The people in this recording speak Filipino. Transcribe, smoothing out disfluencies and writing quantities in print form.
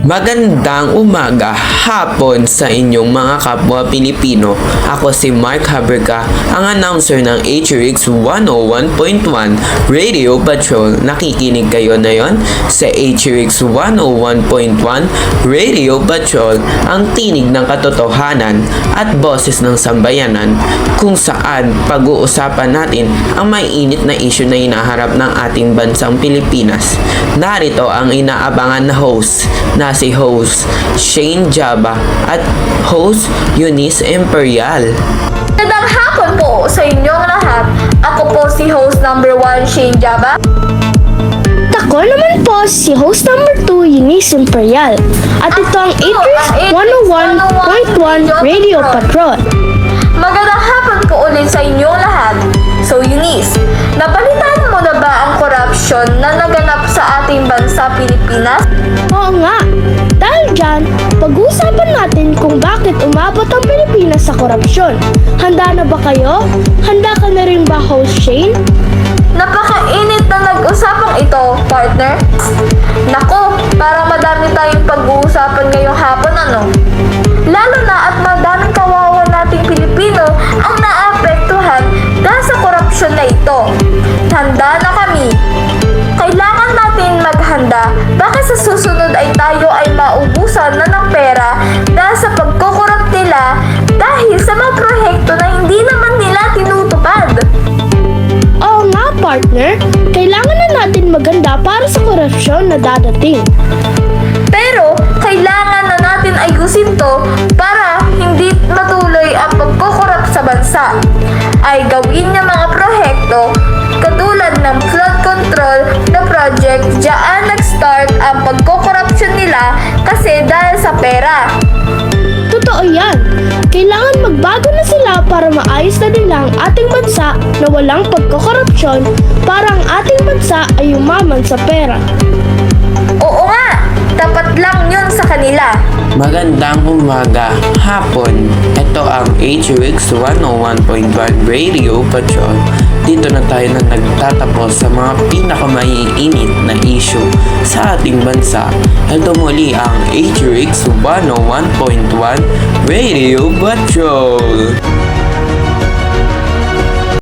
Magandang umaga, hapon sa inyong mga kapwa Pilipino. Ako si Mark Haberga, ang announcer ng HRX 101.1 Radio Patrol. Nakikinig kayo na yon sa HRX 101.1 Radio Patrol, ang tinig ng katotohanan at boses ng sambayanan, kung saan pag-uusapan natin ang may init na issue na hinaharap ng ating bansang Pilipinas. Narito ang inaabangan na host na si host Shane Jaba at host Eunice Imperial. Magandang hapon po sa inyong lahat. Ako po si host number 1, Shane Jaba. Ako naman po si host number 2, Eunice Imperial. At ito ang HRX 101.1 Radio Patrol. Magandang hapon po ulit sa inyong lahat. So Eunice, nabalitaan mo na ba ang korupsyon na naganap sa ating bansa Pilipinas? Oo nga. Dahil dyan, pag-uusapan natin kung bakit umabot ang Pilipinas sa korupsyon. Handa na ba kayo? Handa ka na rin ba, host Shane? Napakainit na nag-usapang ito, partner. Nako, parang madami tayong pag-uusapan ngayong hapon, ano? Lalo na at madaming kawawa nating Pilipino ang naapektuhan dahil sa korupsyon na ito. Handa na kami. Kailangan natin maghanda, baka sa susunod ay tayo ay maubusan na ng pera dahil sa pagkukorrupt nila dahil sa mga proyekto na hindi naman nila tinutupad. Oo nga, partner. Kailangan na natin maganda para sa korupsyon na dadating. Pero kailangan na natin ayusin to para hindi matuloy ang pagkukorrupt sa bansa. Ay gawin niya mga proyekto katulad ng flood control na project. Diyan nag-start ang pagkukorupsyon nila kasi dahil sa pera. Totoo yan. Kailangan magbago na sila para maayos na nila ang ating bansa na walang pagkakorupsyon para ang ating bansa ay umaman sa pera. Oo nga, tapat lang yun sa kanila. Magandang umaga, hapon. Ito ang HRX 101.1 Radio Patrol. Dito na tayo na nagtatapos sa mga pinakamaiinit na issue sa ating bansa. Ito muli ang HRX 101.1 Radio Patrol.